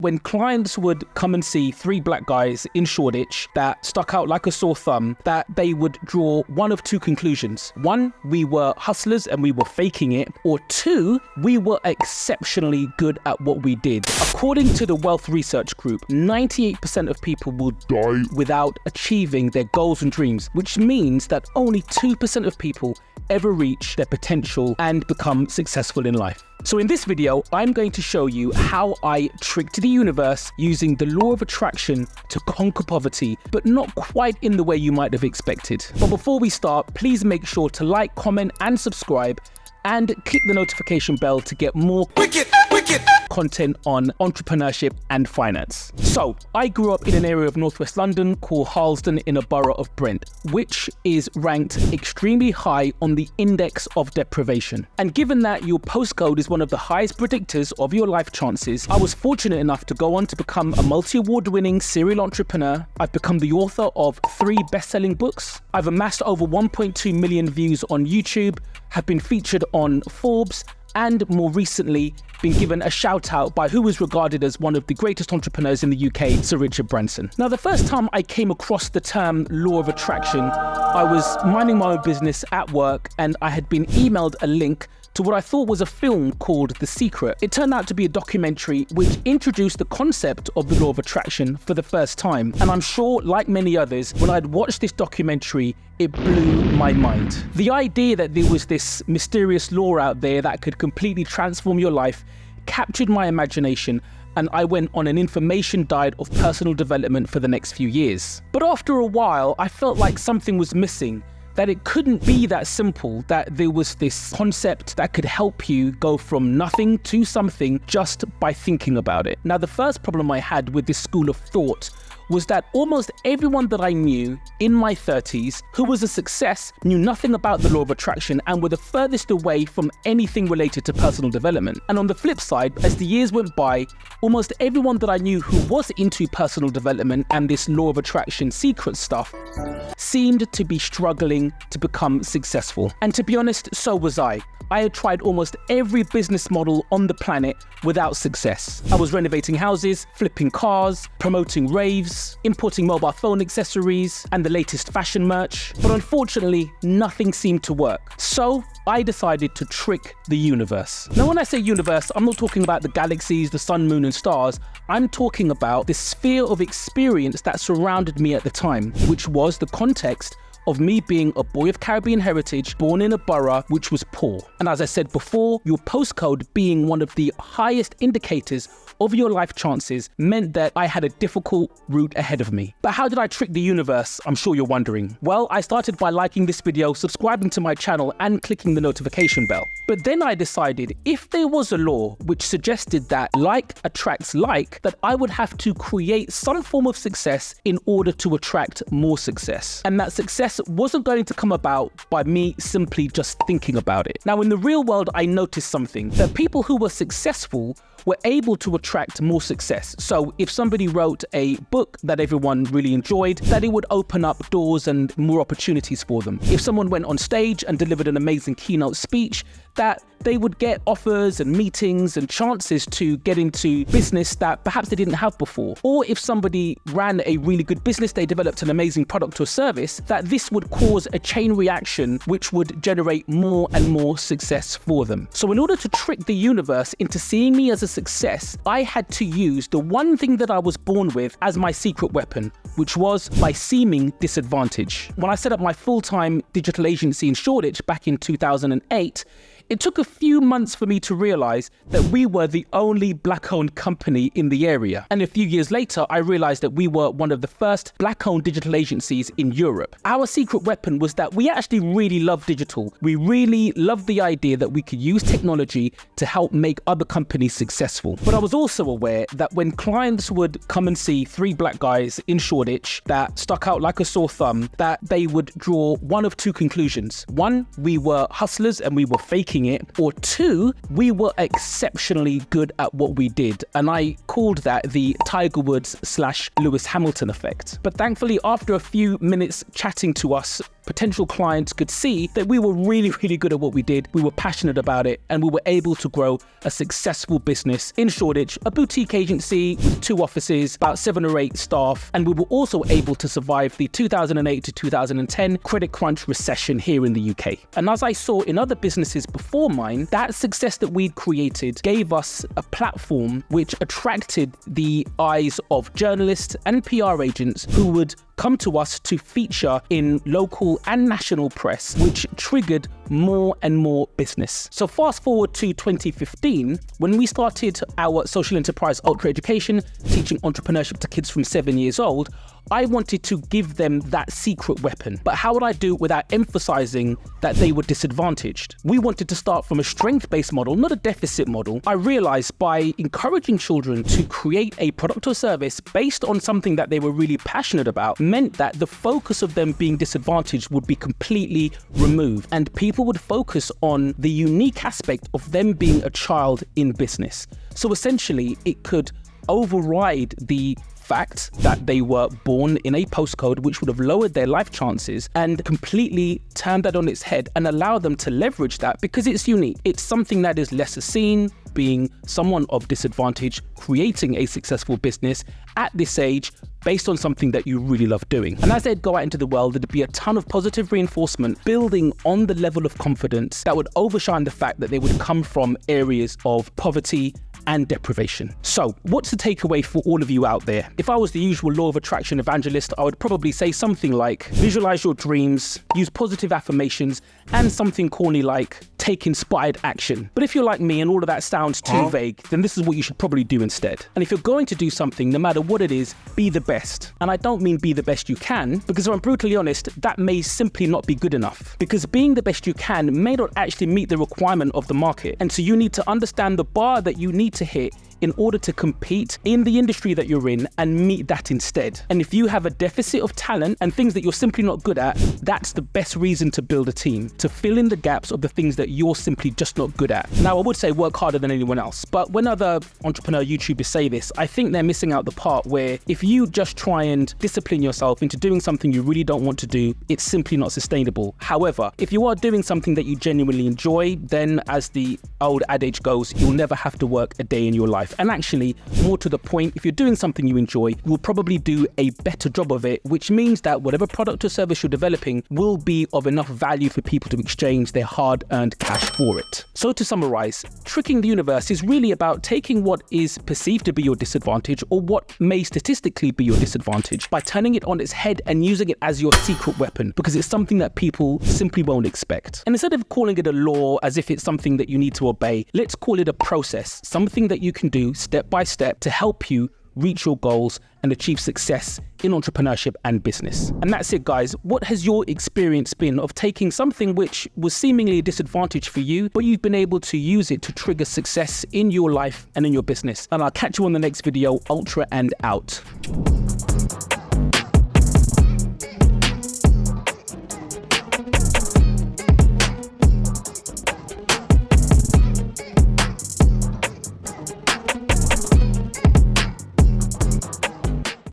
When clients would come and see three black guys in Shoreditch that stuck out like a sore thumb, that they would draw one of two conclusions. One, we were hustlers and we were faking it. Or two, we were exceptionally good at what we did. According to the Wealth Research Group, 98% of people will die without achieving their goals and dreams, which means that only 2% of people ever reach their potential and become successful in life. So in this video, I'm going to show you how I tricked the universe using the law of attraction to conquer poverty, but not quite in the way you might have expected. But before we start, please make sure to like, comment, and subscribe, and click the notification bell to get more content on entrepreneurship and finance. So, I grew up in an area of northwest London called Harlesden in a borough of Brent, which is ranked extremely high on the index of deprivation. And given that your postcode is one of the highest predictors of your life chances, I was fortunate enough to go on to become a multi-award winning serial entrepreneur. I've become the author of 3 best-selling books. I've amassed over 1.2 million views on YouTube, have been featured on Forbes, and more recently been given a shout out by who is regarded as one of the greatest entrepreneurs in the UK, Sir Richard Branson. Now, the first time I came across the term law of attraction, I was minding my own business at work and I had been emailed a link to what I thought was a film called The Secret. It turned out to be a documentary which introduced the concept of the law of attraction for the first time. And I'm sure, like many others, when I'd watched this documentary, it blew my mind. The idea that there was this mysterious law out there that could completely transform your life captured my imagination, and I went on an information diet of personal development for the next few years. But after a while, I felt like something was missing, that it couldn't be that simple, that there was this concept that could help you go from nothing to something just by thinking about it. Now, the first problem I had with this school of thought was that almost everyone that I knew in my 30s who was a success knew nothing about the law of attraction and were the furthest away from anything related to personal development. And on the flip side, as the years went by, almost everyone that I knew who was into personal development and this law of attraction secret stuff seemed to be struggling to become successful. And to be honest, so was I. I had tried almost every business model on the planet without success. I was renovating houses, flipping cars, promoting raves, importing mobile phone accessories, and the latest fashion merch. But unfortunately, nothing seemed to work. So I decided to trick the universe. Now, when I say universe, I'm not talking about the galaxies, the sun, moon, and stars. I'm talking about the sphere of experience that surrounded me at the time, which was the context of me being a boy of Caribbean heritage, born in a borough which was poor. And as I said before, your postcode being one of the highest indicators of your life chances meant that I had a difficult route ahead of me. But how did I trick the universe? I'm sure you're wondering. Well, I started by liking this video, subscribing to my channel, and clicking the notification bell. But then I decided if there was a law which suggested that like attracts like, that I would have to create some form of success in order to attract more success. And that success wasn't going to come about by me simply just thinking about it. Now, in the real world, I noticed something, that people who were successful were able to attract more success. So if somebody wrote a book that everyone really enjoyed, that it would open up doors and more opportunities for them. If someone went on stage and delivered an amazing keynote speech, that they would get offers and meetings and chances to get into business that perhaps they didn't have before. Or if somebody ran a really good business, they developed an amazing product or service, that this would cause a chain reaction which would generate more and more success for them. So in order to trick the universe into seeing me as a success, I had to use the one thing that I was born with as my secret weapon, which was my seeming disadvantage. When I set up my full-time digital agency in Shoreditch back in 2008, it took a few months for me to realize that we were the only black-owned company in the area. And a few years later, I realized that we were one of the first black-owned digital agencies in Europe. Our secret weapon was that we actually really loved digital. We really loved the idea that we could use technology to help make other companies successful. But I was also aware that when clients would come and see 3 black guys in Shoreditch that stuck out like a sore thumb, that they would draw one of 2 conclusions. One, we were hustlers and we were faking it, or 2, we were exceptionally good at what we did. And I called that the Tiger Woods / Lewis Hamilton effect. But thankfully, after a few minutes chatting to us potential clients could see that we were really, really good at what we did. We were passionate about it, and we were able to grow a successful business in Shoreditch, a boutique agency with 2 offices, about 7 or 8 staff. And we were also able to survive the 2008 to 2010 credit crunch recession here in the UK. And as I saw in other businesses before mine, that success that we'd created gave us a platform which attracted the eyes of journalists and PR agents who would come to us to feature in local and national press, which triggered more and more business. So fast forward to 2015, when we started our social enterprise Ultra Education, teaching entrepreneurship to kids from 7 years old, I wanted to give them that secret weapon. But how would I do it without emphasizing that they were disadvantaged? We wanted to start from a strength-based model, not a deficit model. I realized by encouraging children to create a product or service based on something that they were really passionate about meant that the focus of them being disadvantaged would be completely removed, and people would focus on the unique aspect of them being a child in business. So essentially, it could override the fact that they were born in a postcode which would have lowered their life chances, and completely turn that on its head and allow them to leverage that because it's unique. It's something that is lesser seen, being someone of disadvantage, creating a successful business at this age based on something that you really love doing. And as they'd go out into the world, there'd be a ton of positive reinforcement building on the level of confidence that would overshine the fact that they would come from areas of poverty and deprivation. So what's the takeaway for all of you out there? If I was the usual law of attraction evangelist, I would probably say something like visualize your dreams, use positive affirmations, and something corny like take inspired action. But if you're like me and all of that sounds too vague, then this is what you should probably do instead. And if you're going to do something, no matter what it is, be the best. And I don't mean be the best you can, because if I'm brutally honest, that may simply not be good enough. Because being the best you can may not actually meet the requirement of the market. And so you need to understand the bar that you need to hit in order to compete in the industry that you're in and meet that instead. And if you have a deficit of talent and things that you're simply not good at, that's the best reason to build a team, to fill in the gaps of the things that you're simply just not good at. Now, I would say work harder than anyone else, but when other entrepreneur YouTubers say this, I think they're missing out the part where if you just try and discipline yourself into doing something you really don't want to do, it's simply not sustainable. However, if you are doing something that you genuinely enjoy, then as the old adage goes, you'll never have to work a day in your life. And actually, more to the point, if you're doing something you enjoy, you'll probably do a better job of it, which means that whatever product or service you're developing will be of enough value for people to exchange their hard-earned cash for it. So to summarize, tricking the universe is really about taking what is perceived to be your disadvantage, or what may statistically be your disadvantage, by turning it on its head and using it as your secret weapon, because it's something that people simply won't expect. And instead of calling it a law as if it's something that you need to obey, let's call it a process, something that you can do step by step to help you reach your goals and achieve success in entrepreneurship and business. And that's it, guys. What has your experience been of taking something which was seemingly a disadvantage for you, but you've been able to use it to trigger success in your life and in your business? And I'll catch you on the next video. Ultra and out.